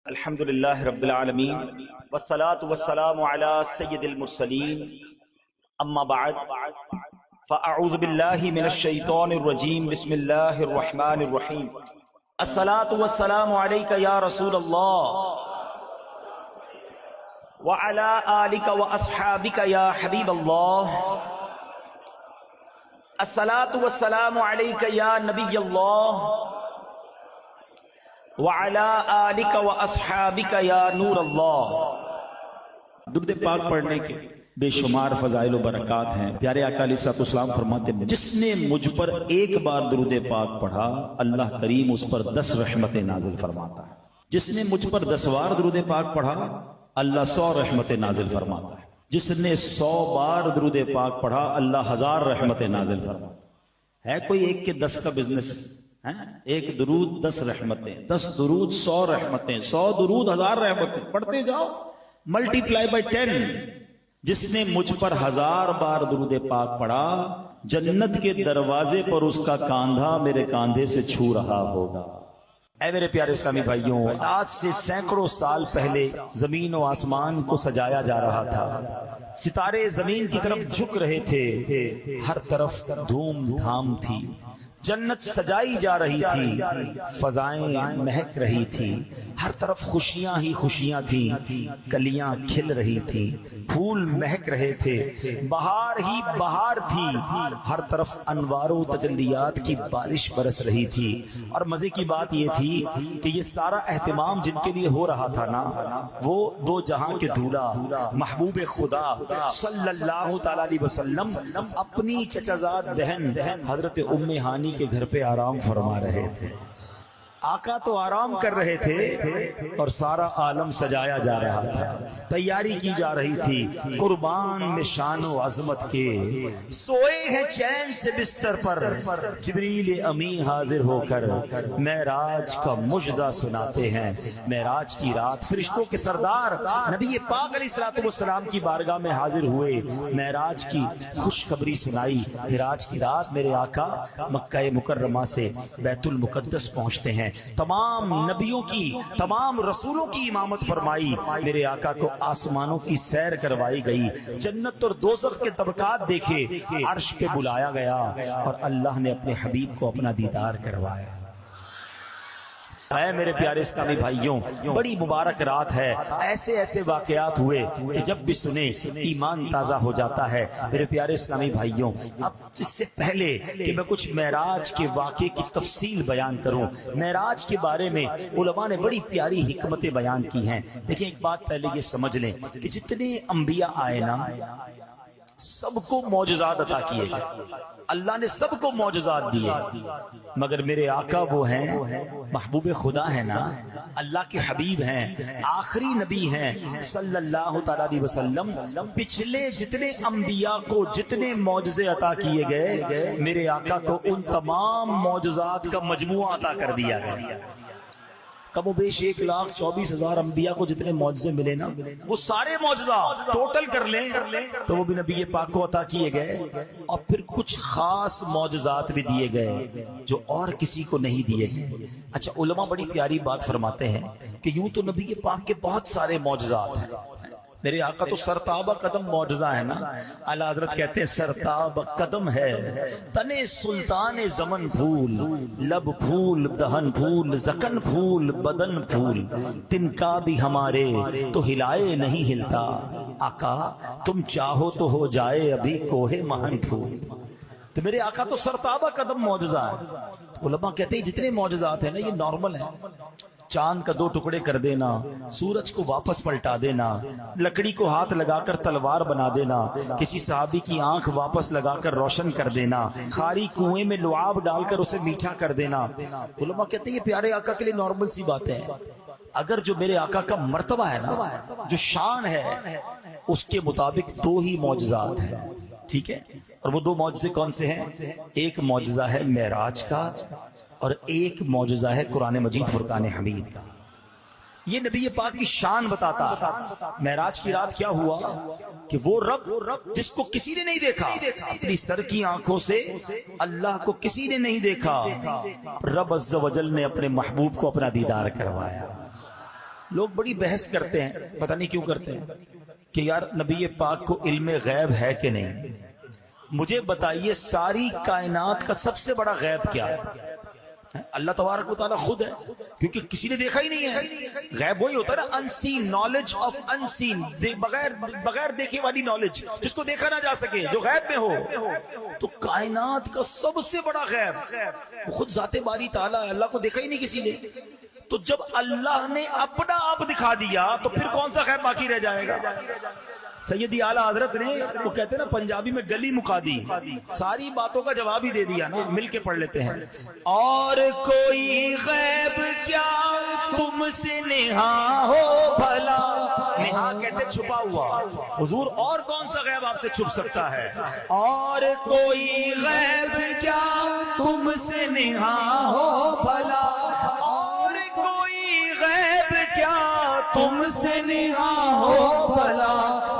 الحمدللہ رب العالمین والصلاة والسلام علی سید المرسلین اما بعد فاعوذ باللہ من الشیطان الرجیم بسم اللہ الرحمن الرحیم الصلاة والسلام علیک یا رسول اللہ وعلی آلک واصحابک یا حبیب اللہ الصلاة والسلام علیک یا نبی اللہ وَعَلَىٰ آلِكَ وَأَصْحَابِكَ يَا نور اللہ۔ درود پاک پڑھنے کے بے شمار فضائل و برکات ہیں۔ پیارے آقا علیہ السلام فرماتے ہیں جس نے مجھ پر ایک بار درود پاک پڑھا اللہ کریم اس پر 10 رحمتیں نازل فرماتا ہے۔ جس نے مجھ پر 10 بار درود پاک پڑھا اللہ 100 رحمتیں نازل فرماتا ہے۔ جس نے 100 بار درود پاک پڑھا اللہ 1000 رحمتیں نازل فرماتا ہے۔ کوئی ایک کے 10 کا بزنس؟ ایک درود 10 رحمتیں، 10 درود 100 رحمتیں، 100 درود 1000 رحمتیں، پڑھتے جاؤ، ملٹیپلائی بائی 10۔ جس نے مجھ پر 1000 بار درود پاک پڑھا جنت کے دروازے پر اس کا کاندھا میرے کاندھے سے چھو رہا ہوگا۔ اے میرے پیارے اسلامی بھائیوں، آج سے سینکڑوں سال پہلے زمین و آسمان کو سجایا جا رہا تھا، ستارے زمین کی طرف جھک رہے تھے، ہر طرف دھوم دھام تھی، جنت سجائی جا رہی تھی، فضائیں مہک رہی تھی، ہر طرف خوشیاں ہی خوشیاں تھیں، کلیاں کھل رہی تھی، پھول مہک رہے تھے، بہار ہی بہار تھی، ہر طرف انوار و تجلیات کی بارش برس رہی تھی۔ اور مزے کی بات یہ تھی کہ یہ سارا اہتمام جن کے لیے ہو رہا تھا نا، وہ دو جہاں کے دولہ محبوب خدا صلی اللہ تعالی علیہ وسلم اپنی چچازاد بہن حضرت ام ہانی کے گھر پہ آرام فرما رہے تھے۔ آقا تو آرام کر رہے تھے اور سارا عالم سجایا جا رہا تھا، تیاری کی جا رہی تھی۔ قربان میں شان و عظمت کے سوئے ہیں چین سے بستر پر، جبریل امی حاضر ہو کر معراج کا مجدہ سناتے ہیں۔ معراج کی رات فرشتوں کے سردار نبی پاک علیہ السلام کی بارگاہ میں حاضر ہوئے، معراج کی خوشخبری سنائی۔ معراج کی رات میرے آقا مکہ مکرمہ سے بیت المقدس پہنچتے ہیں، تمام نبیوں کی تمام رسولوں کی امامت فرمائی، میرے آقا کو آسمانوں کی سیر کروائی گئی، جنت اور دوزخ کے طبقات دیکھے، عرش پہ بلایا گیا اور اللہ نے اپنے حبیب کو اپنا دیدار کروایا۔ اے میرے پیارے اسلامی بھائیوں، بڑی مبارک رات ہے، ایسے ایسے واقعات ہوئے کہ جب بھی سنے ایمان تازہ ہو جاتا ہے۔ میرے پیارے اسلامی بھائیوں، اب اس سے پہلے کہ میں کچھ معراج کے واقعے کی تفصیل بیان کروں، معراج کے بارے میں علماء نے بڑی پیاری حکمتیں بیان کی ہیں۔ لیکن ایک بات پہلے یہ سمجھ لیں کہ جتنے انبیاء آئے نا سب کو معجزات عطا کیے گئے، اللہ نے سب کو معجزات دیے، مگر میرے آقا وہ ہیں، محبوب خدا ہیں نا، اللہ کے حبیب ہیں، آخری نبی ہیں صلی اللہ تعالی علیہ وسلم۔ پچھلے جتنے انبیاء کو جتنے معجزے عطا کیے گئے میرے آقا کو ان تمام معجزات کا مجموعہ عطا کر دیا گیا۔ کم و بیش 1,24,000 انبیاء کو جتنے معجزے ملے نا، وہ سارے معجزات ٹوٹل کر لیں تو وہ بھی نبی پاک کو عطا کیے گئے، اور پھر کچھ خاص معجزات بھی دیے گئے جو اور کسی کو نہیں دیے گئے۔ اچھا، علماء بڑی پیاری بات فرماتے ہیں کہ یوں تو نبی پاک کے بہت سارے معجزات ہیں، میرے آقا تو سرتابہ قدم معجزہ ہے نا۔ اعلیٰ حضرت کہتے ہیں سرتابہ قدم ہے، تنے سلطان زمن پھول، لب پھول دہن پھول، زکن پھول بدن پھول، تن کا بھی ہمارے تو ہلائے نہیں ہلتا، آقا تم چاہو تو ہو جائے ابھی کوہ مہن پھول۔ تو میرے آقا تو سرتابہ قدم معجزہ ہے۔ علماء کہتے ہیں جتنے معجزات ہیں نا یہ نارمل ہیں، چاند کا 2 ٹکڑے کر دینا، سورج کو واپس پلٹا دینا، لکڑی کو ہاتھ لگا کر تلوار بنا دینا، کسی صحابی کی آنکھ واپس لگا کر روشن کر دینا، خالی کنویں میں لعاب ڈال کر اسے میٹھا کر دینا۔ علماء کہتے ہیں یہ پیارے آقا کے لیے نارمل سی بات ہے، اگر جو میرے آقا کا مرتبہ ہے نا، جو شان ہے، اس کے مطابق 2 ہی معجزات ہیں، ٹھیک ہے؟ اور وہ 2 معجزے کون سے ہیں؟ ایک معجزہ ہے معراج کا اور ایک معجزہ ہے قرآن مجید فرقان حمید کا۔ یہ نبی پاک کی شان بتاتا ہے۔ معراج کی رات کیا ہوا کہ وہ رب جس کو کسی نے نہیں دیکھا، اپنی سر کی آنکھوں سے اللہ کو کسی نے نہیں دیکھا، رب عز و جل نے اپنے محبوب کو اپنا دیدار کروایا۔ لوگ بڑی بحث کرتے ہیں، پتہ نہیں کیوں کرتے ہیں، کہ یار نبی پاک کو علم غیب ہے کہ نہیں؟ مجھے بتائیے ساری کائنات کا سب سے بڑا غیب کیا ہے؟ اللہ تبارک و تعالیٰ خود ہے، کیونکہ کسی نے دیکھا ہی نہیں ہے۔ غیب وہی ہوتا ہے نا، انسین، نالج آف انسین، بغیر دیکھے والی نالج، جس کو دیکھا نہ جا سکے، جو غیب میں ہو۔ تو کائنات کا سب سے بڑا غیب خود ذات باری تعالیٰ ہے، اللہ کو دیکھا ہی نہیں کسی نے۔ تو جب اللہ نے اپنا آپ دکھا دیا تو پھر کون سا غیب باقی رہ جائے گا؟ سیدی اعلیٰ حضرت نے، وہ کہتے ہیں نا پنجابی میں گلی مکا دی، ساری باتوں کا جواب ہی دے دیا نا، مل کے پڑھ لیتے ہیں۔ اور کوئی غیب کیا تم سے نہا ہو بھلا، نہا کہتے چھپا ہوا، حضور اور کون سا غیب آپ سے چھپ سکتا ہے؟ اور کوئی غیب کیا تم سے نہا ہو بھلا، اور کوئی غیب کیا تم سے نہا ہو بھلا،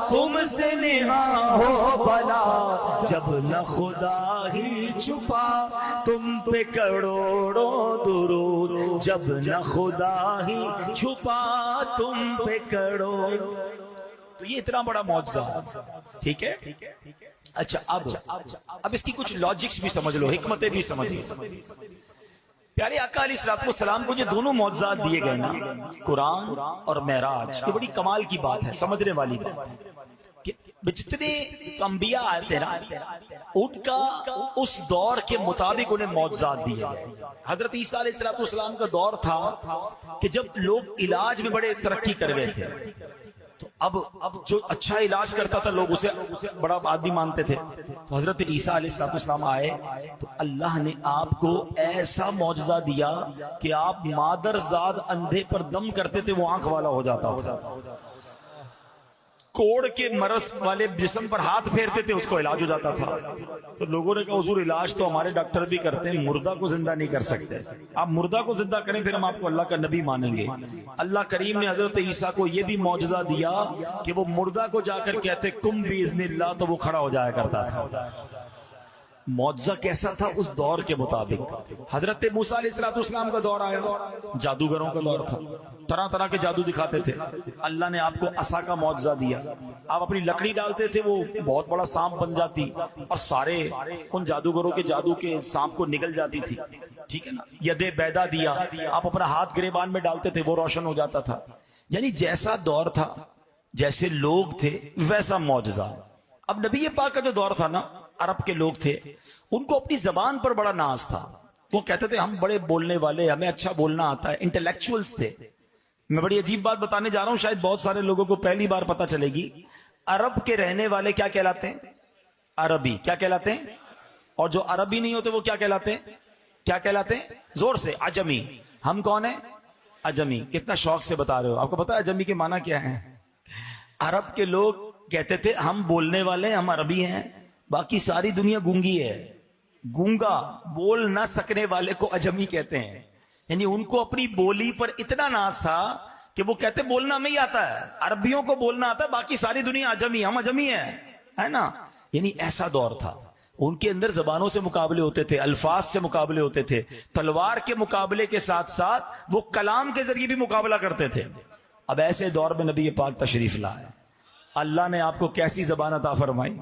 تم سے نہا ہو بھلا، جب نہ خدا ہی چھپا تم پہ کروڑوں درود، جب نہ خدا ہی چھپا تم پہ کروڑ۔ تو یہ اتنا بڑا معجزہ، ٹھیک ہے؟ اچھا اب اس کی کچھ لاجکس بھی سمجھ لو، حکمتیں بھی سمجھ لو۔ پیارے آقا علیہ الصلوۃ والسلام کو جو دونوں معجزات دیے گئے نا، قرآن اور معراج، یہ بڑی کمال کی بات ہے، سمجھنے والی بات ہے کہ جتنے انبیاء آئے تھے نا، ان کا اس دور کے مطابق انہیں معجزات دیے گئے۔ حضرت عیسیٰ علیہ الصلوۃ والسلام کا دور تھا کہ جب لوگ علاج میں بڑے ترقی کر گئے تھے، تو اب جو اچھا علاج کرتا تھا لوگ اسے بڑا آدمی مانتے تھے۔ تو حضرت عیسیٰ علیہ السلام آئے تو اللہ نے آپ کو ایسا معجزہ دیا کہ آپ مادر زاد اندھے پر دم کرتے تھے، وہ آنکھ والا ہو جاتا تھا۔ کوڑ کے مرض والے جسم پر ہاتھ پھیرتے تھے، اس کو علاج ہو جاتا تھا۔ تو لوگوں نے کہا حضور علاج تو ہمارے ڈاکٹر بھی کرتے ہیں، مردہ کو زندہ نہیں کر سکتے، آپ مردہ کو زندہ کریں پھر ہم آپ کو اللہ کا نبی مانیں گے۔ اللہ کریم نے حضرت عیسیٰ کو یہ بھی معجزہ دیا کہ وہ مردہ کو جا کر کہتے کم باذن اللہ، تو وہ کھڑا ہو جایا کرتا تھا۔ معجزہ کیسا تھا اس دور کے مطابق۔ حضرت موسیٰ علیہ السلام کا دور آیا، جادوگروں کا دور تھا، طرح طرح کے جادو دکھاتے تھے۔ اللہ نے آپ کو عصا کا معجزہ دیا، آپ اپنی لکڑی ڈالتے تھے، وہ بہت بڑا سانپ بن جاتی اور سارے ان جادوگروں کے جادو کے سانپ کو نگل جاتی تھی، ٹھیک ہے نا۔ ید بیدا دیا، آپ اپنا ہاتھ گریبان میں ڈالتے تھے، وہ روشن ہو جاتا تھا۔ یعنی جیسا دور تھا، جیسے لوگ تھے، ویسا معجزہ۔ اب نبی پاک کا جو دور تھا نا، عرب کے لوگ تھے، ان کو اپنی زبان پر بڑا ناز تھا، وہ کہتے تھے ہم بڑے بولنے والے، ہمیں اچھا بولنا آتا ہے، انٹلیکچوئلز تھے۔ میں بڑی عجیب بات بتانے جا رہا ہوں، شاید بہت سارے لوگوں کو پہلی بار پتہ چلے گی۔ عرب کے رہنے والے کیا کہلاتے ہیں؟ عربی۔ کیا کہلاتے ہیں؟ اور جو عربی نہیں ہوتے وہ کیا کہلاتے ہیں؟ کیا کہلاتے ہیں؟ زور سے، عجمی۔ ہم کون ہیں؟ عجمی۔ کتنا شوق سے بتا رہے ہو، آپ کو پتا ہے عجمی کے معنی کیا ہے؟ عرب کے لوگ کہتے تھے ہم بولنے والے، ہم عربی ہیں، باقی ساری دنیا گونگی ہے۔ گونگا، بول نہ سکنے والے کو عجمی کہتے ہیں۔ یعنی ان کو اپنی بولی پر اتنا ناز تھا کہ وہ کہتے بولنا ہمیں ہی آتا ہے، عربیوں کو بولنا آتا ہے، باقی ساری دنیا عجمی، ہم عجمی ہیں، ہے نا۔ یعنی ایسا دور تھا، ان کے اندر زبانوں سے مقابلے ہوتے تھے، الفاظ سے مقابلے ہوتے تھے، تلوار کے مقابلے کے ساتھ ساتھ وہ کلام کے ذریعے بھی مقابلہ کرتے تھے۔ اب ایسے دور میں نبی پاک تشریف لائے، اللہ نے آپ کو کیسی زبان عطا فرمائی،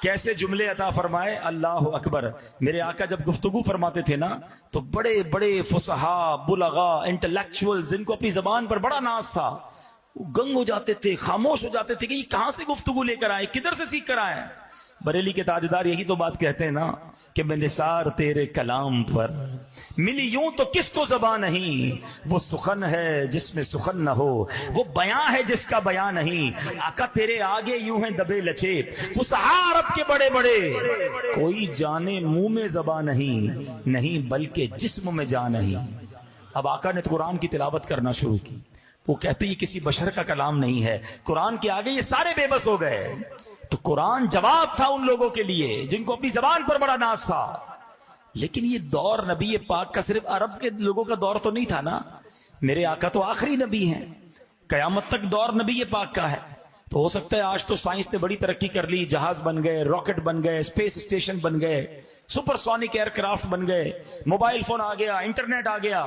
کیسے جملے عطا فرمائے، اللہ اکبر۔ میرے آقا جب گفتگو فرماتے تھے نا تو بڑے بڑے فصحا، بلغا، انٹلیکچوئلز، جن کو اپنی زبان پر بڑا ناز تھا، وہ گنگ ہو جاتے تھے، خاموش ہو جاتے تھے کہ یہ کہاں سے گفتگو لے کر آئے، کدھر سے سیکھ کر آئے۔ بریلی کے تاجدار یہی تو بات کہتے ہیں نا کہ میں نثار تیرے کلام پر ملی یوں تو کس کو زبان نہیں، وہ سخن ہے جس میں سخن نہ ہو، وہ بیاں ہے جس کا بیاں نہیں، آقا تیرے آگے یوں ہیں دبے لچے، فصحا عرب کے بڑے بڑے، کوئی جانے منہ میں زبان نہیں بلکہ جسم میں جان نہیں۔ اب آقا نے قرآن کی تلاوت کرنا شروع کی، وہ کہتے یہ کسی بشر کا کلام نہیں ہے، قرآن کے آگے یہ سارے بے بس ہو گئے۔ تو قرآن جواب تھا ان لوگوں کے لیے جن کو اپنی زبان پر بڑا ناز تھا۔ لیکن یہ دور نبی پاک کا صرف عرب کے لوگوں کا دور تو نہیں تھا نا، میرے آقا تو آخری نبی ہیں، قیامت تک دور نبی پاک کا ہے۔ تو ہو سکتا ہے آج تو سائنس نے بڑی ترقی کر لی، جہاز بن گئے، راکٹ بن گئے، اسپیس اسٹیشن بن گئے، سپر سونک ایئر کرافٹ بن گئے، موبائل فون آ گیا، انٹرنیٹ آ گیا،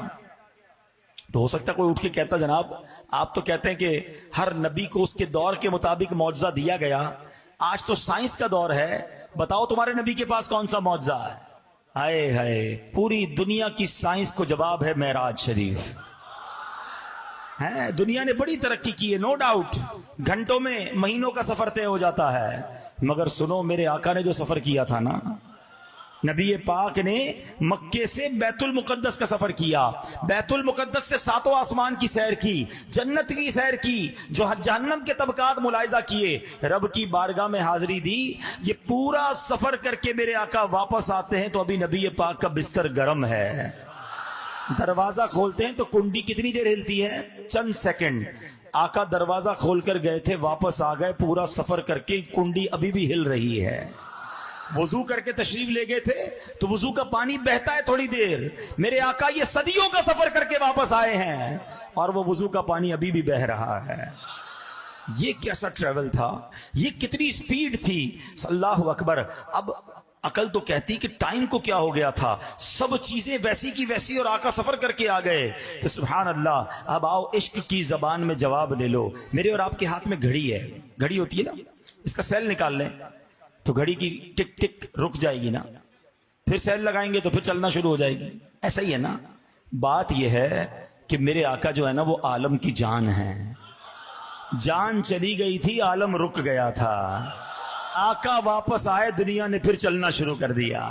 تو ہو سکتا ہے کوئی اٹھ کے کہتا جناب آپ تو کہتے ہیں کہ ہر نبی کو اس کے دور کے مطابق معجزہ دیا گیا، آج تو سائنس کا دور ہے، بتاؤ تمہارے نبی کے پاس کون سا معجزہ ہے؟ ہائے ہائے، پوری دنیا کی سائنس کو جواب ہے معراج شریف ہے۔ دنیا نے بڑی ترقی کی ہے، نو ڈاؤٹ، گھنٹوں میں مہینوں کا سفر طے ہو جاتا ہے، مگر سنو میرے آقا نے جو سفر کیا تھا نا، نبی پاک نے مکے سے بیت المقدس کا سفر کیا، بیت المقدس سے 7 آسمان کی سیر کی، جنت کی سیر کی، جو جہنم کے طبقات ملاحظہ کیے، رب کی بارگاہ میں حاضری دی۔ یہ پورا سفر کر کے میرے آقا واپس آتے ہیں تو ابھی نبی پاک کا بستر گرم ہے، دروازہ کھولتے ہیں تو کنڈی کتنی دیر ہلتی ہے؟ چند سیکنڈ۔ آقا دروازہ کھول کر گئے تھے، واپس آ گئے، پورا سفر کر کے کنڈی ابھی بھی ہل رہی ہے۔ وضو کر کے تشریف لے گئے تھے تو وضو کا پانی بہتا ہے تھوڑی دیر، میرے آقا یہ صدیوں کا سفر کر کے واپس آئے ہیں اور وہ وضو کا پانی ابھی بھی بہ رہا ہے۔ یہ کیسا ٹریول تھا، یہ کتنی سپیڈ تھی، اللہ اکبر۔ اب عقل تو کہتی کہ ٹائم کو کیا ہو گیا تھا، سب چیزیں ویسی کی ویسی اور آقا سفر کر کے آ گئے تو سبحان اللہ۔ اب آؤ عشق کی زبان میں جواب لے لو۔ میرے اور آپ کے ہاتھ میں گھڑی ہے، گھڑی ہوتی ہے نا، اس کا سیل نکال لیں تو گھڑی کی ٹک ٹک رک جائے گی نا، پھر سیل لگائیں گے تو پھر چلنا شروع ہو جائے گی، ایسا ہی ہے نا۔ بات یہ ہے کہ میرے آقا جو ہے نا وہ عالم کی جان ہے، جان چلی گئی تھی، عالم رک گیا تھا، آقا واپس آئے، دنیا نے پھر چلنا شروع کر دیا۔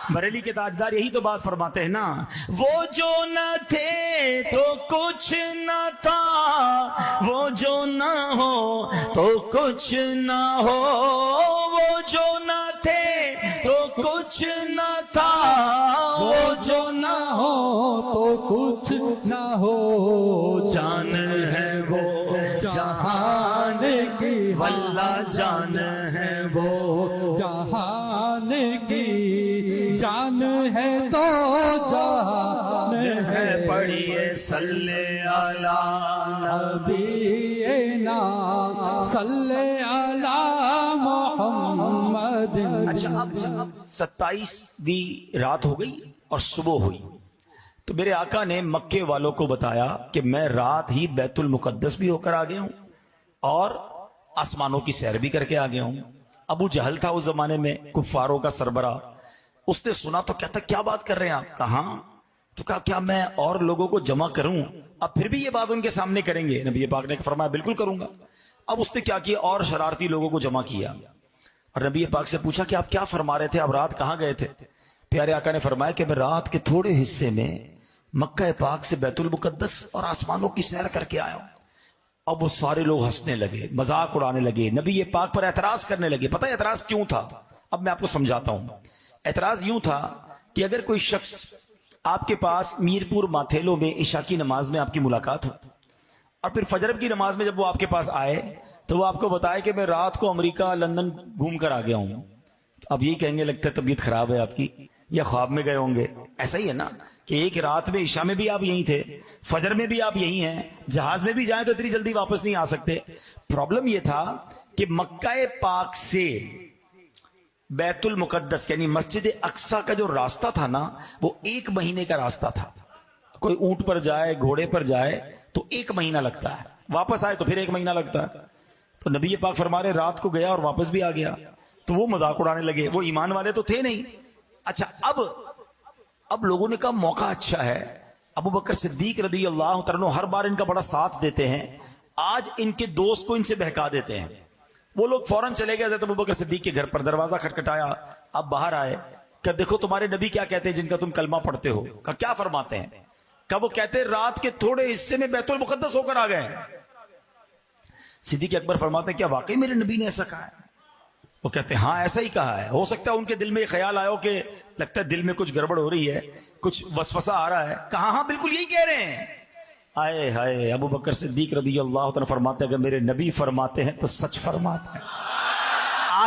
بریلی کے تاجدار یہی تو بات فرماتے ہیں نا، وہ جو نہ تھے تو کچھ نہ تھا، وہ جو نہ ہو تو کچھ نہ ہو، وہ جو نہ تھے تو کچھ نہ تھا، وہ جو نہ ہو تو کچھ نہ ہو، جان ہے وہ جہان کی، واللہ جان ہے وہ جہان کی، جان ہے تو جہان ہے، پڑھیے صلی علی نبینا صلی علی محمد۔ اچھا اب 27ویں رات ہو گئی اور صبح ہوئی تو میرے آقا نے مکے والوں کو بتایا کہ میں رات ہی بیت المقدس بھی ہو کر آ گیا ہوں اور آسمانوں کی سیر بھی کر کے آ گیا ہوں۔ ابو جہل تھا اس زمانے میں کفاروں کا سربراہ، اس نے سنا تو کہتا کیا بات کر رہے ہیں آپ؟ کہاں؟ تو کہا کیا میں اور لوگوں کو جمع کروں؟ اب پھر بھی یہ بات ان کے سامنے کریں گے؟ نبی پاک نے فرمایا بالکل کروں گا۔ اب اس نے کیا کیا اور شرارتی لوگوں کو جمع کیا اور نبی پاک سے پوچھا کہ آپ کیا فرما رہے تھے، آپ رات کہاں گئے تھے؟ پیارے آقا نے فرمایا کہ میں رات کے تھوڑے حصے میں مکہ پاک سے بیت المقدس اور آسمانوں کی سیر کر کے آیا ہوں۔ اب وہ سارے لوگ ہنسنے لگے، مذاق اڑانے لگے، نبی پاک پر اعتراض کرنے لگے۔ پتہ ہے اعتراض کیوں تھا؟ اب میں آپ کو سمجھاتا ہوں۔ اعتراض یوں تھا کہ اگر کوئی شخص آپ کے پاس میرپور ماتھیلو میں عشاء کی نماز میں آپ کی ملاقات ہو اور پھر فجر کی نماز میں جب وہ آپ کے پاس آئے تو وہ آپ کو بتائے کہ میں رات کو امریکہ لندن گھوم کر آ گیا ہوں، اب یہی کہیں گے لگتا ہے طبیعت خراب ہے آپ کی، یا خواب میں گئے ہوں گے۔ ایسا ہی ہے نا کہ ایک رات میں عشاء میں بھی آپ یہیں تھے، فجر میں بھی آپ یہیں ہیں، جہاز میں بھی جائیں تو اتنی جلدی واپس نہیں آ سکتے۔ پرابلم یہ تھا کہ مکہ پاک سے بیت المقدس یعنی مسجد اقصی کا جو راستہ تھا نا وہ 1 مہینے کا راستہ تھا۔ کوئی اونٹ پر جائے، گھوڑے پر جائے تو 1 مہینہ لگتا ہے، واپس آئے تو پھر 1 مہینہ لگتا ہے۔ تو نبی پاک فرما رہے رات کو گیا اور واپس بھی آ گیا، تو وہ مذاق اڑانے لگے، وہ ایمان والے تو تھے نہیں۔ اچھا اب لوگوں نے کہا موقع اچھا ہے، ابو بکر صدیق رضی اللہ تعالیٰ ہر بار ان کا بڑا ساتھ دیتے ہیں، آج ان کے دوست کو ان سے بہکا دیتے ہیں۔ وہ لوگ فوراً چلے گئے حضرت ابو بکر صدیق کے گھر پر، دروازہ کھٹکھٹایا، اب باہر آئے کہ دیکھو تمہارے نبی کیا کہتے ہیں جن کا تم کلمہ پڑھتے ہو۔ کہ کیا فرماتے ہیں؟ کہ وہ کہتے ہیں رات کے تھوڑے حصے میں بیت المقدس ہو کر آ گئے۔ صدیق اکبر فرماتے ہیں کیا واقعی میرے نبی نے ایسا کہا ہے؟ وہ کہتے ہیں ہاں ایسا ہی کہا ہے۔ ہو سکتا ہے ان کے دل میں یہ خیال آیا ہو کہ لگتا ہے دل میں کچھ گڑبڑ ہو رہی ہے، کچھ وسوسہ آ رہا ہے۔ کہا ہاں بالکل یہی کہہ رہے ہیں۔ آئے ہائے، ابو بکر صدیق رضی اللہ تعالیٰ فرماتے ہیں کہ میرے نبی فرماتے ہیں تو سچ فرماتے ہیں۔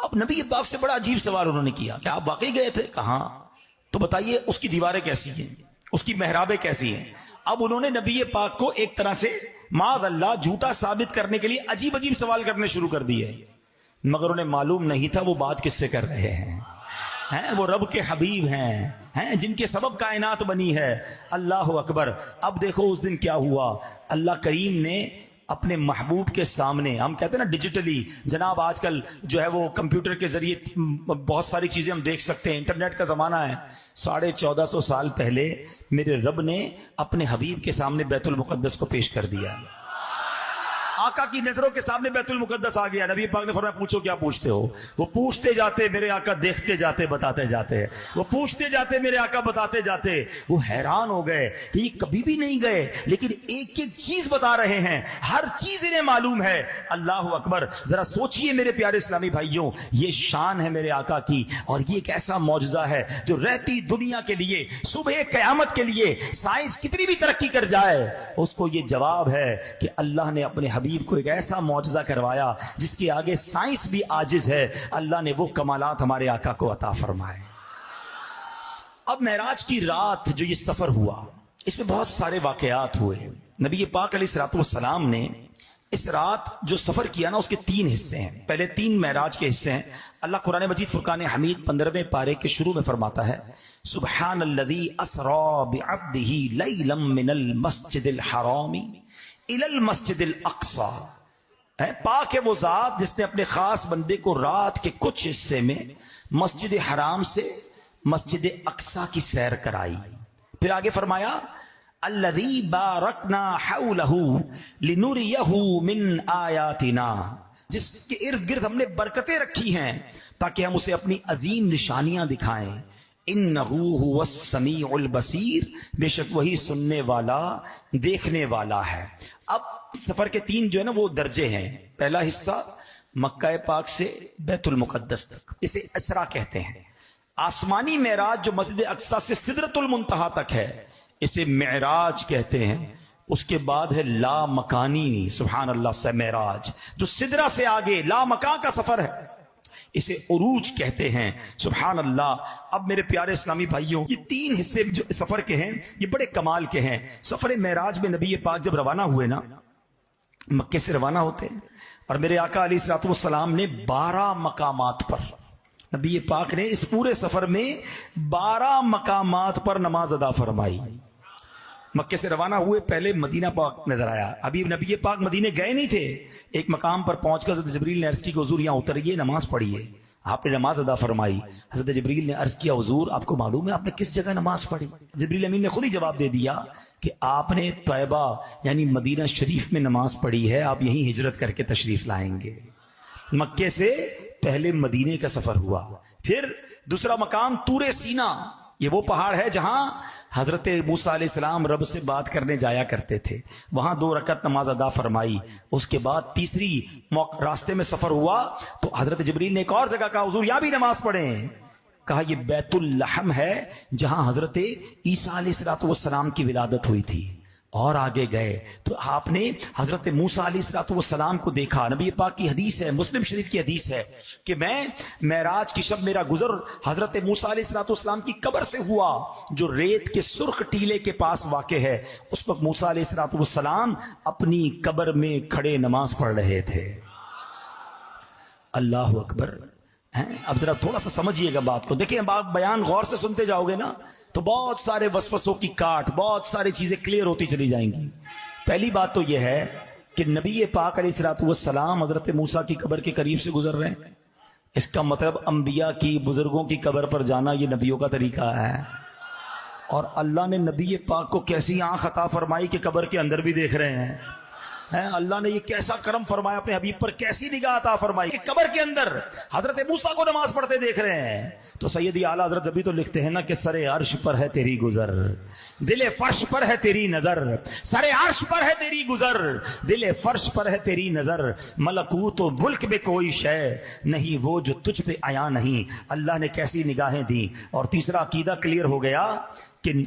اب نبی پاک سے بڑا عجیب سوال انہوں نے کیا کہ آپ واقعی گئے تھے؟ کہاں؟ تو بتائیے اس کی دیواریں کیسی ہیں، اس کی محرابیں کیسی ہیں؟ اب انہوں نے نبی پاک کو ایک طرح سے معاذ اللہ جھوٹا ثابت کرنے کے لیے عجیب عجیب سوال کرنے شروع کر دیے، مگر انہیں معلوم نہیں تھا وہ بات کس سے کر رہے ہیں۔ وہ رب کے حبیب ہیں جن کے سبب کائنات بنی ہے۔ اللہ اکبر۔ اب دیکھو اس دن کیا ہوا، اللہ کریم نے اپنے محبوب کے سامنے، ہم کہتے ہیں نا ڈیجیٹلی، جناب آج کل جو ہے وہ کمپیوٹر کے ذریعے بہت ساری چیزیں ہم دیکھ سکتے ہیں، انٹرنیٹ کا زمانہ ہے۔ 1450 سال پہلے میرے رب نے اپنے حبیب کے سامنے بیت المقدس کو پیش کر دیا۔ آقا کی نظروں کے سامنے بیت المقدس آ گیا۔ نبی پاک نے فرمایا پوچھو کیا پوچھتے ہو؟ وہ پوچھتے جاتے، میرے آقا دیکھتے جاتے، بتاتے جاتے، وہ پوچھتے جاتے، میرے آقا بتاتے جاتے۔ وہ حیران ہو گئے کہ یہ کبھی بھی نہیں گئے لیکن ایک ایک چیز بتا رہے ہیں، ہر چیز انہیں معلوم ہے۔ اللہ اکبر۔ ذرا سوچئے میرے پیارے اسلامی بھائیوں، یہ شان ہے میرے آقا کی، اور یہ ایک ایسا معجزہ ہے جو رہتی دنیا کے لیے، صبح قیامت کے لیے سائنس کتنی بھی ترقی کر جائے، اس کو یہ جواب ہے کہ اللہ نے اپنے حبیب کو ایک ایسا معجزہ کروایا جس کے آگے سائنس بھی عاجز ہے۔ اللہ نے وہ کمالات ہمارے آقا کو عطا فرمائے۔ اب معراج کی رات جو یہ سفر ہوا، اس میں بہت سارے واقعات ہوئے۔ نبی پاک علیہ الصلوۃ والسلام نے اس رات جو سفر کیا نا، اس کے 3 حصے ہیں۔ پہلے 3 معراج کے حصے ہیں۔ اللہ قرآن مجید فرقان حمید 15ویں پارے کے شروع میں فرماتا ہے، سبحان الذی اسری بعبدہ لیلا من المسجد الحرام الی المسجد الاقصی۔ پاک ہے وہ ذات جس نے اپنے خاص بندے کو رات کے کچھ حصے میں مسجد حرام سے مسجد اقصی کی سیر کرائی۔ پھر آگے فرمایا الذی بارکنا حولہ لنریہ من آیاتنا، جس کے ارد گرد ہم نے برکتیں رکھی ہیں تاکہ ہم اسے اپنی عظیم نشانیاں دکھائیں۔ انہ هو السمیع البصیر، بے شک وہی سننے والا دیکھنے والا ہے۔ اب سفر کے 3 جو ہے نا وہ درجے ہیں۔ پہلا حصہ مکہ پاک سے بیت المقدس تک، اسے اسرا کہتے ہیں۔ آسمانی معراج جو مسجد اقصی سے سدرۃ المنتہا تک ہے، اسے معراج کہتے ہیں۔ اس کے بعد ہے لا مکانی، سبحان اللہ، سے معراج جو سدرہ سے آگے لا مکان کا سفر ہے، اسے عروج کہتے ہیں۔ سبحان اللہ۔ اب میرے پیارے اسلامی بھائیوں، یہ 3 حصے جو سفر کے ہیں یہ بڑے کمال کے ہیں۔ سفر معراج میں نبی پاک جب روانہ ہوئے نا، مکے سے روانہ ہوتے ہیں، اور میرے آقا علیہ الصلوۃ والسلام نے 12 مقامات پر، نبی پاک نے اس پورے سفر میں 12 مقامات پر نماز ادا فرمائی۔ مکے سے روانہ ہوئے، پہلے مدینہ پاک نظر آیا۔ ابھی نبی پاک مدینے گئے نہیں تھے۔ ایک مقام پر پہنچ کر حضرت جبریل نے عرض کی کہ حضور یہاں اتریے، نماز پڑھیے۔ آپ نے نماز ادا فرمائی۔ حضرت جبریل نے عرض کیا حضور آپ کو معلوم ہے آپ نے کس جگہ نماز پڑھی؟ جبریل امین نے خود ہی جواب دے دیا کہ آپ نے طیبہ یعنی مدینہ شریف میں نماز پڑھی ہے، آپ یہیں ہجرت کر کے تشریف لائیں گے۔ مکے سے پہلے مدینے کا سفر ہوا۔ پھر دوسرا مقام طور سینا، یہ وہ پہاڑ ہے جہاں حضرت موسیٰ علیہ السلام رب سے بات کرنے جایا کرتے تھے، وہاں 2 رکعت نماز ادا فرمائی۔ اس کے بعد تیسری راستے میں سفر ہوا تو حضرت جبریل نے ایک اور جگہ کہا حضور یہاں بھی نماز پڑھیں۔ کہا یہ بیت اللحم ہے جہاں حضرت عیسیٰ علیہ السلام کی ولادت ہوئی تھی۔ اور آگے گئے تو آپ نے حضرت موسیٰ علیہ السلام کو دیکھا۔ نبی پاک کی حدیث ہے، مسلم شریف کی حدیث ہے کہ میں معراج کی شب میرا گزر حضرت موسیٰ علیہ السلام کی قبر سے ہوا جو ریت کے سرخ ٹیلے کے پاس واقع ہے۔ اس وقت موسیٰ علیہ السلام اپنی قبر میں کھڑے نماز پڑھ رہے تھے۔ اللہ اکبر۔ اب ذرا تھوڑا سا سمجھیے گا بات کو، دیکھیں آپ بیان غور سے سنتے جاؤ گے نا تو بہت سارے وسوسوں کی کاٹ، بہت ساری چیزیں کلیئر ہوتی چلی جائیں گی۔ پہلی بات تو یہ ہے کہ نبی پاک علیہ السلام حضرت موسیٰ کی قبر کے قریب سے گزر رہے ہیں، اس کا مطلب انبیاء کی، بزرگوں کی قبر پر جانا یہ نبیوں کا طریقہ ہے۔ اور اللہ نے نبی پاک کو کیسی آنکھ عطا فرمائی کہ قبر کے اندر بھی دیکھ رہے ہیں۔ اللہ نے یہ کیسا کرم فرمایا اپنے حبیب پر، کیسی نگاہ عطا فرمائی کہ قبر کے اندر حضرت موسیٰ کو نماز پڑھتے دیکھ رہے ہیں۔ تو سیدی اعلیٰ حضرت ابھی تو لکھتے ہیں نا کہ سر عرش پر ہے تیری گزر، دل فرش پر ہے تیری نظر، سر عرش پر ہے تیری گزر، دل فرش پر ہے تیری نظر، ملکوت و ملک میں کوئی شے نہیں وہ جو تجھ پہ عیاں نہیں۔ اللہ نے کیسی نگاہیں دی۔ اور تیسرا عقیدہ کلیئر ہو گیا کہ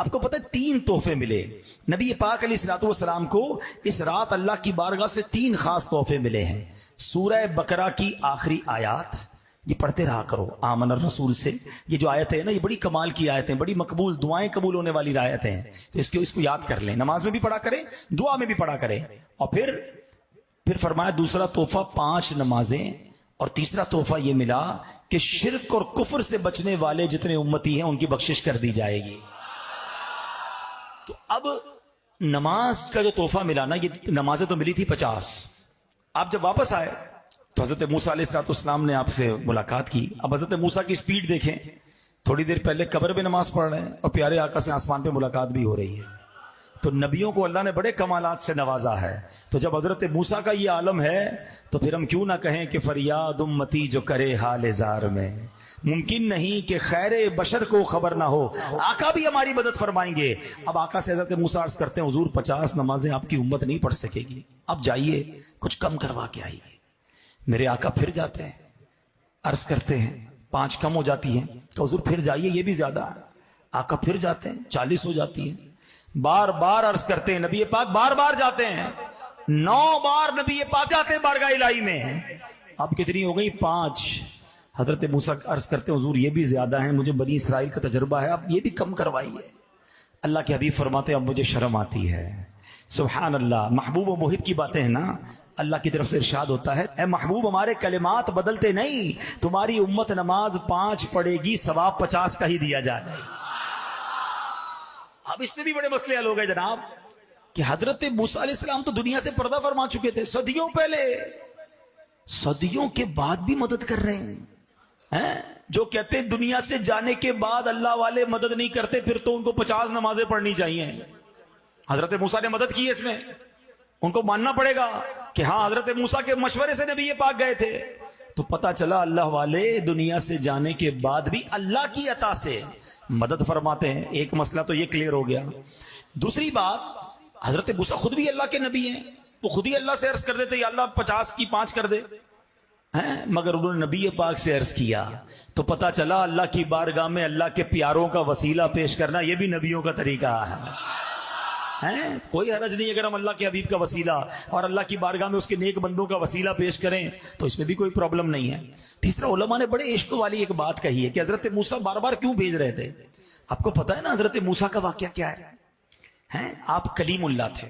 آپ کو پتہ ہے 3 تحفے ملے نبی پاک علیہ الصلوۃ والسلام کو اس رات، اللہ کی بارگاہ سے 3 خاص تحفے ملے ہیں۔ سورہ بقرہ کی آخری آیات یہ پڑھتے رہا کرو آمن الرسول سے، یہ جو آیتیں ہیں نا، یہ بڑی کمال کی آیتیں، بڑی مقبول دعائیں قبول ہونے والی آیتیں ہیں، تو اس کو یاد کر لیں، نماز میں بھی پڑھا کریں، دعا میں بھی پڑھا کریں۔ اور پھر فرمایا دوسرا تحفہ 5 نمازیں، اور تیسرا تحفہ یہ ملا کہ شرک اور کفر سے بچنے والے جتنے امتی ہیں ان کی بخشش کر دی جائے گی۔ تو اب نماز کا جو تحفہ ملا نا، یہ نمازیں تو ملی تھی 50۔ آپ جب واپس آئے تو حضرت موسیٰ علیہ السلام نے آپ سے ملاقات کی۔ اب حضرت موسیٰ کی سپیڈ دیکھیں، تھوڑی دیر پہلے قبر میں نماز پڑھ رہے ہیں اور پیارے آقا سے آسمان پہ ملاقات بھی ہو رہی ہے۔ تو نبیوں کو اللہ نے بڑے کمالات سے نوازا ہے، تو جب حضرت موسیٰ کا یہ عالم ہے تو پھر ہم کیوں نہ کہیں کہ فریاد امتی جو کرے حال زار میں، ممکن نہیں کہ خیر بشر کو خبر نہ ہو، آقا بھی ہماری مدد فرمائیں گے۔ اب آقا سے حضرت موسیٰ عرض کرتے ہیں حضور 50 نمازیں آپ کی امت نہیں پڑھ سکے گی، اب جائیے کچھ کم کروا کے آئیے۔ میرے آقا پھر جاتے ہیں، عرض کرتے ہیں 5 کم ہو جاتی ہیں، تو حضور پھر جائیے یہ بھی زیادہ ہے۔ آقا پھر جاتے ہیں 40 ہو جاتی ہیں، بار بار عرض کرتے ہیں، نبی پاک بار بار جاتے ہیں، 9 بار نبی پاک جاتے ہیں بارگاہ الہی میں۔ اب کتنی ہو گئی؟ 5۔ حضرت موسیٰ عرض کرتے ہیں حضور یہ بھی زیادہ ہیں، مجھے بنی اسرائیل کا تجربہ ہے، اب یہ بھی کم کروائیے۔ اللہ کے حبیب فرماتے ہیں اب مجھے شرم آتی ہے۔ سبحان اللہ، محبوب و محب کی باتیں ہیں نا، اللہ کی طرف سے ارشاد ہوتا ہے اے محبوب ہمارے کلمات بدلتے نہیں، تمہاری امت نماز 5 پڑھے گی، ثواب 50 کا ہی دیا جائے۔ اب اس میں بھی بڑے مسئلے حل ہو گئے جناب کہ حضرت موسیٰ علیہ السلام تو دنیا سے پردہ فرما چکے تھے صدیوں پہلے، صدیوں کے بعد بھی مدد کر رہے ہیں۔ جو کہتے ہیں دنیا سے جانے کے بعد اللہ والے مدد نہیں کرتے، پھر تو ان کو 50 نمازیں پڑھنی چاہیے۔ حضرت موسیٰ نے مدد کی ہے، اس میں ان کو ماننا پڑے گا کہ ہاں حضرت موسیٰ کے مشورے سے نبی پاک گئے تھے۔ تو پتہ چلا اللہ والے دنیا سے جانے کے بعد بھی اللہ کی عطا سے مدد فرماتے ہیں۔ ایک مسئلہ تو یہ کلیئر ہو گیا۔ دوسری بات، حضرت موسیٰ خود بھی اللہ کے نبی ہیں، وہ خود ہی اللہ سے عرض کر دیتے یا اللہ 50 کی 5 کر دے، مگر انہوں نے نبی پاک سے عرض کیا تو پتہ چلا اللہ کی بارگاہ میں اللہ کے پیاروں کا وسیلہ پیش کرنا یہ بھی نبیوں کا طریقہ ہے۔ کوئی حرج نہیں اگر ہم اللہ کے حبیب کا وسیلہ اور اللہ کی بارگاہ میں اس کے نیک بندوں کا وسیلہ پیش کریں تو اس میں بھی کوئی پرابلم نہیں ہے۔ تیسرا، علماء نے بڑے عشق والی ایک بات کہی ہے کہ حضرت موسیٰ بار بار کیوں بھیج رہے تھے۔ آپ کو پتا ہے نا حضرت موسیٰ کا واقعہ کیا ہے؟ آپ کلیم اللہ تھے،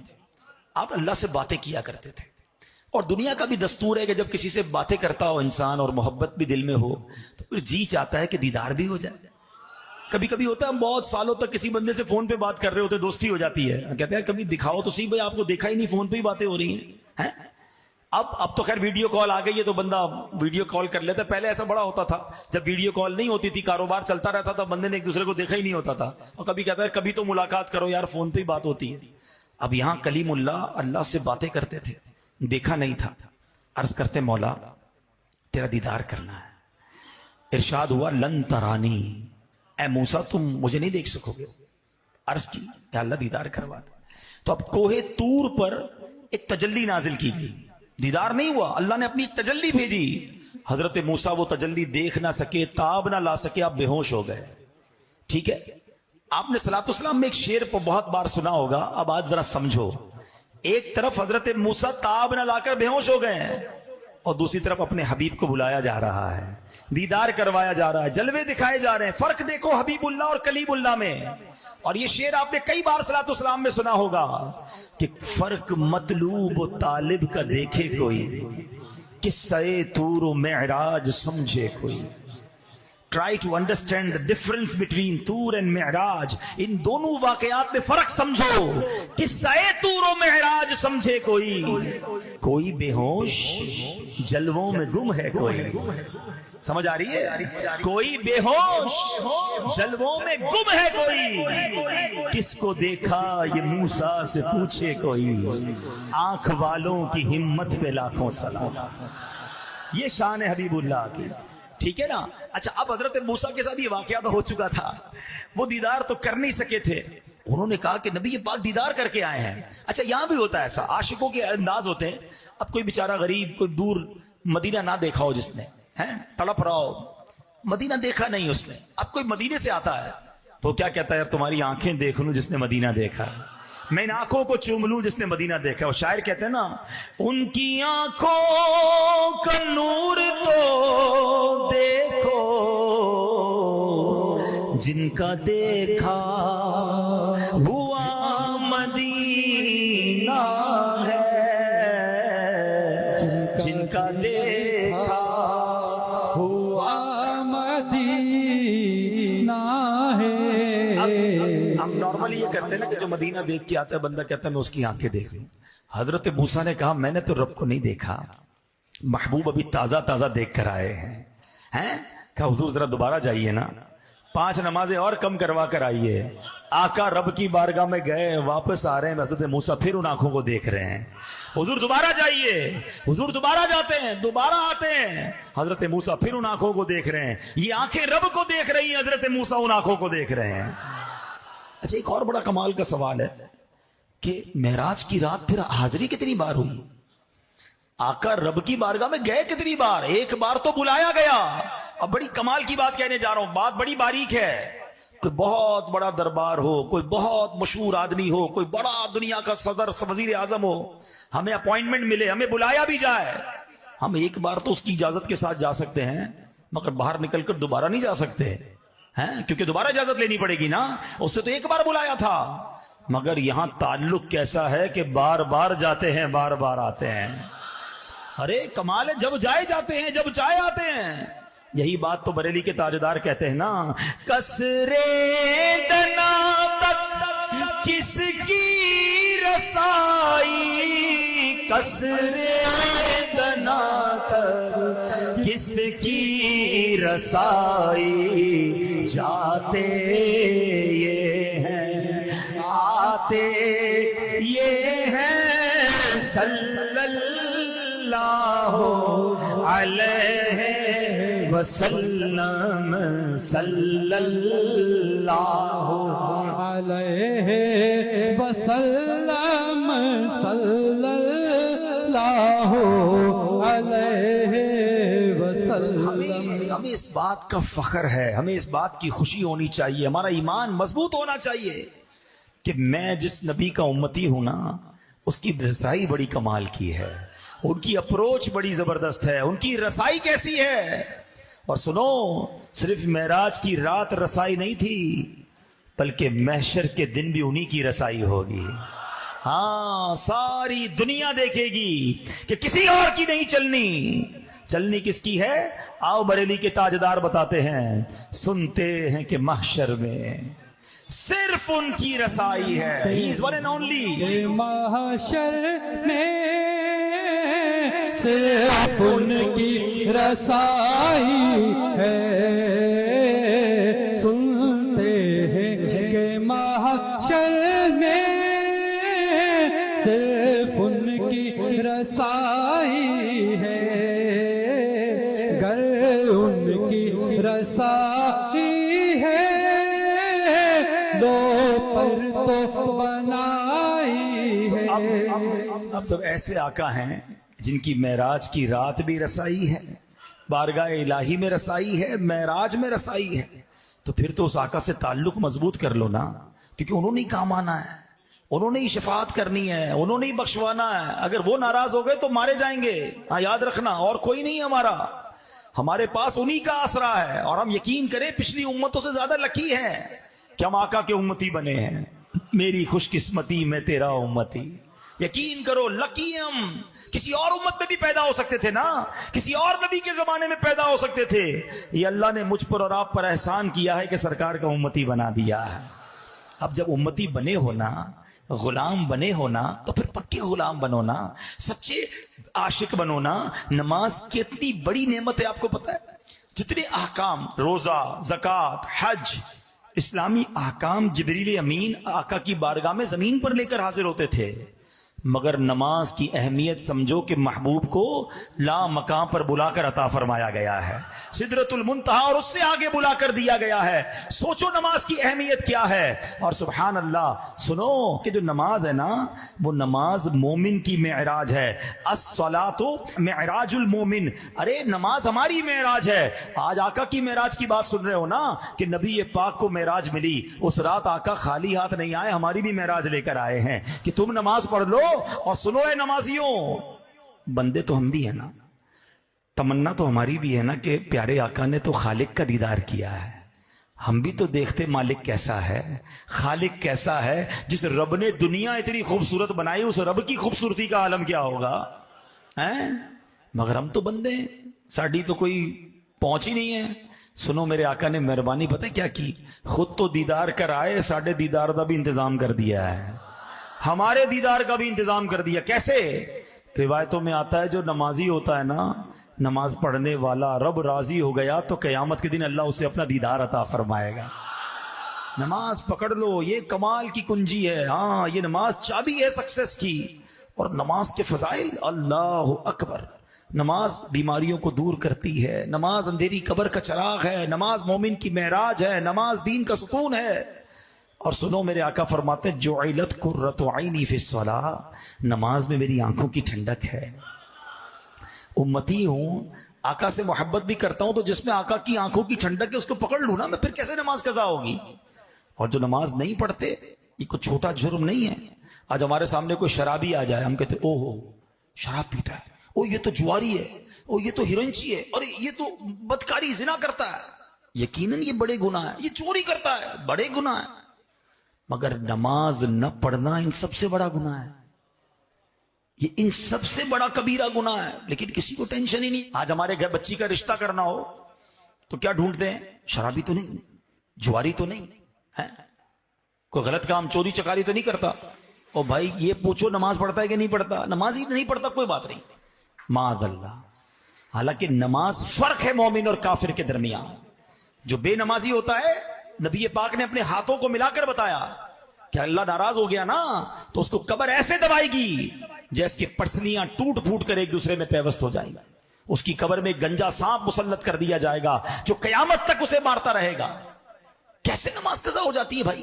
آپ اللہ سے باتیں کیا کرتے تھے، اور دنیا کا بھی دستور ہے کہ جب کسی سے باتیں کرتا ہو انسان اور محبت بھی دل میں ہو تو پھر جی چاہتا ہے کہ دیدار بھی ہو جائے۔ کبھی کبھی ہوتا ہے ہم بہت سالوں تک کسی بندے سے فون پہ بات کر رہے ہوتے، دوستی ہو جاتی ہے، کہتے ہیں کبھی دکھاؤ تو صحیح بھائی آپ کو دیکھا ہی نہیں، فون پہ ہی باتیں ہو رہی ہیں۔ اب تو خیر ویڈیو کال آ گئی ہے تو بندہ ویڈیو کال کر لیتا ہے، پہلے ایسا بڑا ہوتا تھا جب ویڈیو کال نہیں ہوتی تھی، کاروبار چلتا رہتا تھا، بندے نے ایک دوسرے کو دیکھا ہی نہیں ہوتا تھا، اور کبھی کہتا ہے کبھی تو ملاقات کرو یار، فون پہ ہی بات ہوتی ہے۔ اب یہاں کلیم اللہ سے باتیں کرتے تھے، دیکھا نہیں تھا، عرض کرتے مولا تیرا دیدار کرنا ہے۔ ارشاد ہوا لن ترانی، اے موسیٰ تم مجھے نہیں دیکھ سکو گے۔ عرض کی یا اللہ دیدار کروا دے۔ تو اب کوہ طور پر ایک تجلی نازل کی گئی، دیدار نہیں ہوا، اللہ نے اپنی تجلی بھیجی، حضرت موسیٰ وہ تجلی دیکھ نہ سکے، تاب نہ لا سکے، آپ بے ہوش ہو گئے۔ ٹھیک ہے، آپ نے صلاۃ والسلام میں ایک شعر کو بہت بار سنا ہوگا، اب آج ذرا سمجھو۔ ایک طرف حضرت موسیٰ تاب نہ لا کر بے ہوش ہو گئے ہیں، اور دوسری طرف اپنے حبیب کو بلایا جا رہا ہے، دیدار کروایا جا رہا ہے، جلوے دکھائے جا رہے ہیں۔ فرق دیکھو حبیب اللہ اور کلیم اللہ میں، اور یہ شعر آپ نے کئی بار صلاۃ والسلام میں سنا ہوگا کہ فرق مطلوب و طالب کا دیکھے کوئی، قصہ طور و معراج سمجھے کوئی۔ Try to understand the difference between طور and معراج، ان دونوں واقعات میں فرق سمجھو۔ قصہ طور و معراج سمجھے کوئی بے ہوش جلووں میں گم ہے کوئی۔ سمجھ آ رہی ہے؟ کوئی بے ہوش جلووں میں گم ہے کوئی، کس کو دیکھا یہ موسیٰ سے پوچھے کوئی، آنکھ والوں کی ہمت پہ لاکھوں سلام۔ یہ شان ہے حبیب اللہ کی، ٹھیک ہے نا۔ اچھا، اب حضرت موسیٰ کے ساتھ یہ واقعہ تو ہو چکا تھا، وہ دیدار تو کر نہیں سکے تھے، انہوں نے کہا کہ نبی پاک دیدار کر کے آئے ہیں۔ اچھا، یہاں بھی ہوتا ہے ایسا، عاشقوں کے انداز ہوتے ہیں۔ اب کوئی بیچارہ غریب، کوئی دور مدینہ نہ دیکھا ہو، جس نے تڑپ رہا ہو، مدینہ دیکھا نہیں اس نے، اب کوئی مدینے سے آتا ہے تو کیا کہتا ہے یار تمہاری آنکھیں دیکھ لوں جس نے مدینہ دیکھا, میں ان آنکھوں کو چوم لوں جس نے مدینہ دیکھا. اور شاعر کہتے ہیں نا, ان کی آنکھوں کا نور تو دیکھو جن کا دیکھا ہوا مدینہ ہے, جن کا دیکھا ہوا مدینہ ہے. ہم نارملی یہ کرتے ہیں نا کہ جو مدینہ دیکھ کے آتا ہے بندہ کہتا ہے میں اس کی آنکھیں دیکھ لوں. حضرت موسیٰ نے کہا میں نے تو رب کو نہیں دیکھا, محبوب ابھی تازہ تازہ دیکھ کر آئے ہیں. کہا حضور ذرا دوبارہ جائیے نا, 5 نمازیں اور کم کروا کر آئیے. آقا رب کی بارگاہ میں گئے, واپس آ رہے ہیں, حضرت موسیٰ پھر ان آنکھوں کو دیکھ رہے ہیں. حضور دوبارہ جائیے, حضور دوبارہ جاتے ہیں, دوبارہ آتے ہیں, حضرت موسیٰ پھر ان آنکھوں کو دیکھ رہے ہیں. یہ آنکھیں رب کو دیکھ رہی ہیں, حضرت موسیٰ ان آنکھوں کو دیکھ رہے ہیں. اچھا ایک اور بڑا کمال کا سوال ہے کہ معراج کی رات پھر حاضری کتنی بار ہوئی؟ آقا رب کی بارگاہ میں گئے کتنی بار؟ ایک بار تو بلایا گیا. اب بڑی کمال کی بات کہنے جا رہا ہوں, بات بڑی باریک ہے. کوئی بہت بڑا دربار ہو, کوئی بہت مشہور آدمی ہو, کوئی بڑا دنیا کا صدر وزیر اعظم ہو, ہمیں اپوائنٹمنٹ ملے, ہمیں بلایا بھی جائے, ہم ایک بار تو اس کی اجازت کے ساتھ جا سکتے ہیں, مگر باہر نکل کر دوبارہ نہیں جا سکتے ہیں, کیونکہ دوبارہ اجازت لینی پڑے گی نا. اس نے تو ایک بار بلایا تھا. مگر یہاں تعلق کیسا ہے کہ بار بار جاتے ہیں, بار بار آتے ہیں. ارے کمال ہے, جب جائے جاتے ہیں, جب چاہے آتے ہیں. یہی بات تو بریلی کے تاجدار کہتے ہیں نا, کسرے دنا تک کس کی رسائی, کسرے دنا تک کس کی رسائی, جاتے یہ ہیں آتے یہ ہیں, صلی اللہ علیہ وسلم, صلی اللہ علیہ وسلم, صلی اللہ علیہ وسلم. ہمیں اس بات کا فخر ہے, ہمیں اس بات کی خوشی ہونی چاہیے, ہمارا ایمان مضبوط ہونا چاہیے کہ میں جس نبی کا امتی ہوں نا, اس کی رسائی بڑی کمال کی ہے, ان کی اپروچ بڑی زبردست ہے, ان کی رسائی کیسی ہے. اور سنو, صرف معراج کی رات رسائی نہیں تھی, بلکہ محشر کے دن بھی انہی کی رسائی ہوگی. ہاں, ساری دنیا دیکھے گی کہ کسی اور کی نہیں چلنی. چلنی کس کی ہے؟ آؤ بریلی کے تاجدار بتاتے ہیں, سنتے ہیں کہ محشر میں صرف ان کی رسائی ہے. He is one and only. محشر میں صرف ان کی رسائی ہے, سنتے ہیں کہ محشر میں صرف ان کی رسائی ہے, گر ان کی رسائی ہے دو پر تو بنائی ہے. اب سب ایسے آقا ہیں جن کی معراج کی رات بھی رسائی ہے, بارگاہ الہی میں رسائی ہے, معراج میں رسائی ہے. تو پھر تو اس آقا سے تعلق مضبوط کر لو نا, کیونکہ انہوں نے ہی کام آنا ہے, انہوں نے ہی شفاعت کرنی ہے, انہوں نے ہی بخشوانا ہے. اگر وہ ناراض ہو گئے تو مارے جائیں گے. ہاں یاد رکھنا, اور کوئی نہیں ہمارا, ہمارے پاس انہی کا آسرا ہے. اور ہم یقین کریں پچھلی امتوں سے زیادہ لکی ہیں کہ ہم آقا کے امتی بنے ہیں. میری خوش قسمتی میں تیرا امتی, یقین کرو لکی ہم. کسی اور امت میں بھی پیدا ہو سکتے تھے نا, کسی اور نبی کے زمانے میں پیدا ہو سکتے تھے. یہ اللہ نے مجھ پر اور آپ پر احسان کیا ہے کہ سرکار کا امتی بنا دیا ہے. اب جب امتی بنے ہونا, غلام بنے ہونا, تو پھر پکے غلام بنو نا, سچے عاشق بنو نا. نماز کتنی بڑی نعمت ہے آپ کو پتا ہے. جتنے احکام, روزہ, زکوٰۃ, حج, اسلامی احکام جبریل امین آقا کی بارگاہ میں زمین پر لے کر حاضر ہوتے تھے. مگر نماز کی اہمیت سمجھو کہ محبوب کو لا مقام پر بلا کر عطا فرمایا گیا ہے، سدرۃ المنتہا اور اس سے آگے بلا کر دیا گیا ہے۔ سوچو نماز کی اہمیت کیا ہے۔ اور سبحان اللہ، سنو کہ جو نماز ہے نا، وہ نماز مومن کی معراج ہے۔ الصلاۃ معراج المومن، ارے نماز ہماری معراج ہے۔ آج آقا کی معراج کی بات سن رہے ہو نا، کہ نبی پاک کو معراج ملی، اس رات آقا خالی ہاتھ نہیں آئے، ہماری بھی معراج لے کر آئے ہیں کہ تم نماز پڑھ لو۔ اور سنو اے نمازیوں، بندے تو ہم بھی ہیں نا، تمنا تو ہماری بھی ہے نا کہ پیارے آقا نے تو خالق کا دیدار کیا ہے، ہم بھی تو دیکھتے مالک کیسا ہے، خالق کیسا ہے۔ جس رب نے دنیا اتنی خوبصورت بنائی، اس رب کی خوبصورتی کا عالم کیا ہوگا، ہیں؟ مگر ہم تو بندے ہیں، ساڑی تو کوئی پہنچ ہی نہیں ہے۔ سنو میرے آقا نے مہربانی پتہ کیا کی، خود تو دیدار کر آئے، ساڑھے دیدار کا بھی انتظام کر دیا ہے، ہمارے دیدار کا بھی انتظام کر دیا۔ کیسے؟ روایتوں میں آتا ہے جو نمازی ہوتا ہے نا، نماز پڑھنے والا، رب راضی ہو گیا تو قیامت کے دن اللہ اسے اپنا دیدار عطا فرمائے گا۔ نماز پکڑ لو، یہ کمال کی کنجی ہے۔ ہاں، یہ نماز چابی ہے سکسیس کی۔ اور نماز کے فضائل، اللہ اکبر۔ نماز بیماریوں کو دور کرتی ہے، نماز اندھیری قبر کا چراغ ہے، نماز مومن کی معراج ہے، نماز دین کا ستون ہے۔ اور سنو میرے آقا فرماتے جعلت قرۃ عینی فی الصلاۃ، نماز میں میری آنکھوں کی ٹھنڈک ہے۔ امتی ہوں، آقا سے محبت بھی کرتا ہوں، تو جس میں آقا کی آنکھوں کی ٹھنڈک ہے اس کو پکڑ لوں نا میں، پھر کیسے نماز قضا ہوگی؟ اور جو نماز نہیں پڑھتے، یہ کوئی چھوٹا جرم نہیں ہے۔ آج ہمارے سامنے کوئی شرابی آ جائے، ہم کہتے او ہو شراب پیتا ہے، او یہ تو جواری ہے، او یہ تو ہرنچی ہے، اور یہ تو بدکاری زنا کرتا ہے۔ یقیناً یہ بڑے گناہ ہے، یہ چوری کرتا ہے، بڑے گناہ ہے۔ مگر نماز نہ پڑھنا ان سب سے بڑا گناہ ہے، یہ ان سب سے بڑا کبیرہ گناہ ہے، لیکن کسی کو ٹینشن ہی نہیں۔ آج ہمارے گھر بچی کا رشتہ کرنا ہو تو کیا ڈھونڈتے ہیں؟ شرابی تو نہیں، جواری تو نہیں ہے، کوئی غلط کام چوری چکاری تو نہیں کرتا۔ او بھائی یہ پوچھو نماز پڑھتا ہے کہ نہیں پڑھتا؟ نماز ہی نہیں پڑھتا کوئی بات نہیں، معاذ اللہ۔ حالانکہ نماز فرق ہے مومن اور کافر کے درمیان۔ جو بے نمازی ہوتا ہے، نبی پاک نے اپنے ہاتھوں کو ملا کر بتایا کہ اللہ ناراض ہو گیا نا تو اس کو قبر ایسے دبائے گی جیسے کہ پسلیاں ٹوٹ پھوٹ کر ایک دوسرے میں پیوست ہو جائیں گا۔ اس کی قبر میں گنجا سانپ مسلط کر دیا جائے گا جو قیامت تک اسے مارتا رہے گا۔ کیسے نماز قضا ہو جاتی ہے بھائی؟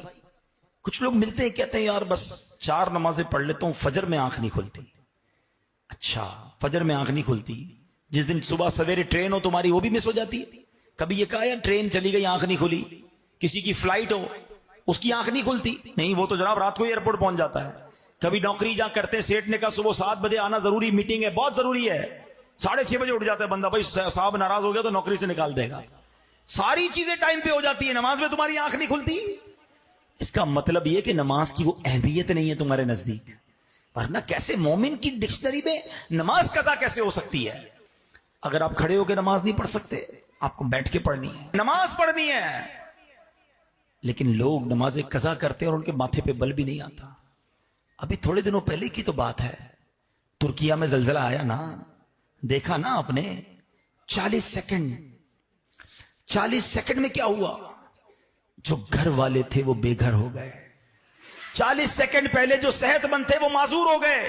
کچھ لوگ ملتے ہیں کہتے ہیں یار بس 4 نمازیں پڑھ لیتا ہوں، فجر میں آنکھ نہیں کھلتی۔ اچھا فجر میں آنکھ نہیں کھلتی، جس دن صبح سویرے ٹرین ہو تمہاری وہ بھی مس ہو جاتی ہے؟ کبھی یہ کہا یار ٹرین چلی گئی آنکھ نہیں کھلی؟ کسی کی فلائٹ ہو اس کی آنکھ نہیں کھلتی؟ نہیں، وہ تو جناب رات کو ایئرپورٹ پہنچ جاتا ہے۔ کبھی نوکری جہاں کرتے ہیں، سیٹ نے کہا صبح 7 بجے آنا ضروری، میٹنگ ہے بہت ضروری ہے، 6:30 بجے اٹھ جاتا ہے بندہ، بھائی صاحب ناراض ہو گیا تو نوکری سے نکال دے گا۔ ساری چیزیں ٹائم پہ ہو جاتی ہے، نماز میں تمہاری آنکھ نہیں کھلتی۔ اس کا مطلب یہ کہ نماز کی وہ اہمیت نہیں ہے تمہارے نزدیک، ورنہ کیسے مومن کی ڈکشنری میں نماز قضا کیسے ہو سکتی ہے؟ اگر آپ کھڑے ہو کے نماز نہیں پڑھ سکتے، آپ کو بیٹھ کے پڑھنی ہے، نماز پڑھنی ہے۔ لیکن لوگ نماز قضا کرتے ہیں اور ان کے ماتھے پہ بل بھی نہیں آتا۔ ابھی تھوڑے دنوں پہلے کی تو بات ہے، ترکیہ میں زلزلہ آیا نا، دیکھا نا آپ نے، 40 سیکنڈ میں کیا ہوا؟ جو گھر والے تھے وہ بے گھر ہو گئے، 40 سیکنڈ پہلے جو صحت مند تھے وہ معذور ہو گئے،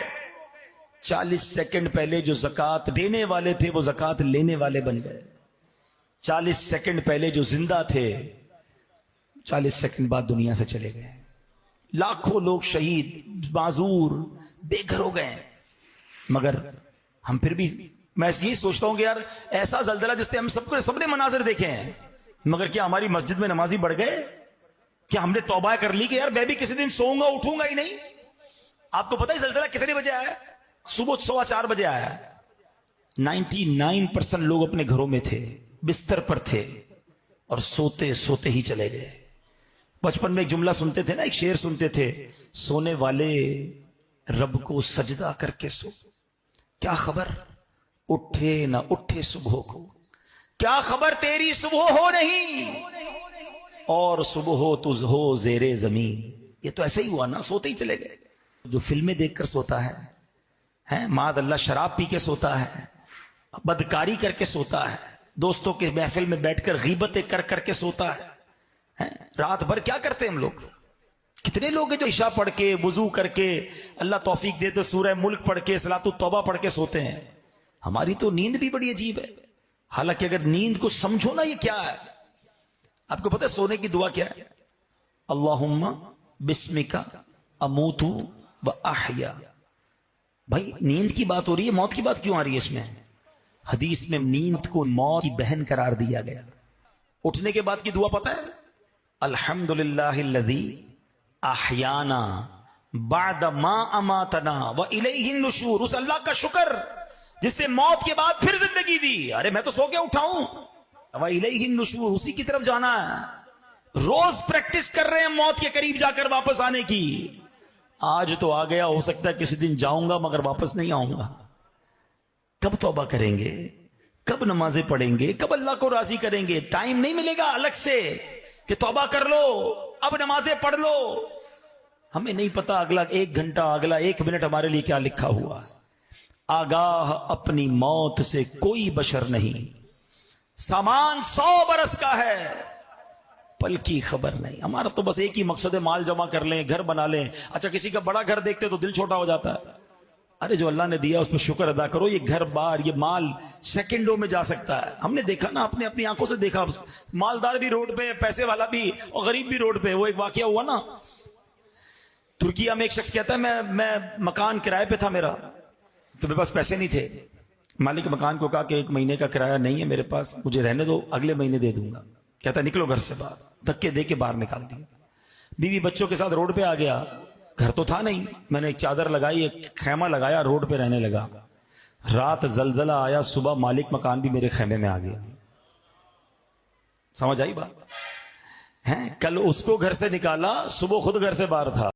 40 سیکنڈ پہلے جو زکوٰۃ دینے والے تھے وہ زکوٰۃ لینے والے بن گئے، 40 سیکنڈ پہلے جو زندہ تھے 40 سیکنڈ بعد دنیا سے چلے گئے۔ لاکھوں لوگ شہید، معذور، بے گھر ہو گئے۔ مگر ہم پھر بھی، میں یہی سوچتا ہوں کہ یار ایسا زلزلہ جس سے ہم سب نے مناظر دیکھے ہیں، مگر کیا ہماری مسجد میں نمازی بڑھ گئے؟ کیا ہم نے توبہ کر لی کہ یار میں بھی کسی دن سوؤں گا اٹھوں گا ہی نہیں؟ آپ کو پتہ ہے زلزلہ کتنے بجے آیا؟ صبح 4:15 بجے آیا۔ 99% لوگ اپنے گھروں میں تھے، بستر پر تھے، اور سوتے سوتے ہی چلے گئے۔ بچپن میں ایک جملہ سنتے تھے نا، ایک شعر سنتے تھے، سونے والے رب کو سجدہ کر کے سو، کیا خبر اٹھے نہ اٹھے صبح کو، کیا خبر تیری صبح ہو نہیں اور صبح ہو تجھ ہو زیر زمین۔ یہ تو ایسے ہی ہوا نا، سوتے ہی چلے گئے۔ جو فلمیں دیکھ کر سوتا ہے، معاذ اللہ شراب پی کے سوتا ہے، بدکاری کر کے سوتا ہے، دوستوں کے محفل میں بیٹھ کر غیبتیں کر کر کے سوتا ہے، رات بھر کیا کرتے ہیں ہم لوگ؟ کتنے لوگ ہیں جو عشاء پڑھ کے وضو کر کے اللہ توفیق دے تو سورہ ملک پڑھ کے صلاۃ التوبہ پڑھ کے سوتے ہیں. ہماری تو نیند بھی بڑی عجیب ہے. حالانکہ اگر نیند کو سمجھو نا یہ کیا ہے. آپ کو پتہ ہے سونے کی دعا کیا ہے؟ اللہم بسمک اموت و احیا. بھائی نیند کی بات ہو رہی ہے، موت کی بات کیوں آ رہی ہے اس میں؟ حدیث میں نیند کو موت کی بہن قرار دیا گیا. اٹھنے کے بعد کی دعا پتہ ہے؟ الحمدللہ الذی احیانا بعد ما اماتنا والیہ النشور. اس اللہ کا شکر جس نے موت کے بعد پھر زندگی دی. ارے میں تو سو کے اٹھا ہوں. والیہ النشور، اسی کی طرف جانا ہے. روز پریکٹس کر رہے ہیں موت کے قریب جا کر واپس آنے کی. آج تو آ گیا، ہو سکتا ہے کسی دن جاؤں گا مگر واپس نہیں آؤں گا. کب توبہ کریں گے؟ کب نمازیں پڑھیں گے؟ کب اللہ کو راضی کریں گے؟ ٹائم نہیں ملے گا الگ سے کہ توبہ کر لو اب نمازیں پڑھ لو. ہمیں نہیں پتا اگلا 1 گھنٹہ اگلا 1 منٹ ہمارے لیے کیا لکھا ہوا. آگاہ اپنی موت سے کوئی بشر نہیں. سامان 100 برس کا ہے، پل کی خبر نہیں. ہمارا تو بس ایک ہی مقصد ہے، مال جمع کر لیں، گھر بنا لیں. اچھا کسی کا بڑا گھر دیکھتے تو دل چھوٹا ہو جاتا ہے. ارے جو اللہ نے دیا اس پہ شکر ادا کرو. یہ گھر بار یہ مال سیکنڈوں میں جا سکتا ہے. ہم نے دیکھا نا، اپنی آنکھوں سے دیکھا. مالدار بھی روڈ پہ، پیسے والا بھی اور غریب بھی روڈ پہ. وہ ایک واقعہ ہوا نا ترکیہ میں. ایک شخص کہتا ہے میں مکان کرائے پہ تھا میرا، تو میرے پاس پیسے نہیں تھے. مالک مکان کو کہا کہ 1 مہینے کا کرایہ نہیں ہے میرے پاس، مجھے رہنے دو، اگلے مہینے دے دوں گا. کہتا نکلو گھر سے باہر. دھکے دے کے باہر نکال دیا. بیوی بچوں کے ساتھ روڈ پہ آ گیا. گھر تو تھا نہیں. میں نے ایک چادر لگائی، ایک خیمہ لگایا، روڈ پہ رہنے لگا. رات زلزلہ آیا، صبح مالک مکان بھی میرے خیمے میں آ گیا. سمجھ آئی بات ہے؟ کل اس کو گھر سے نکالا، صبح خود گھر سے باہر تھا.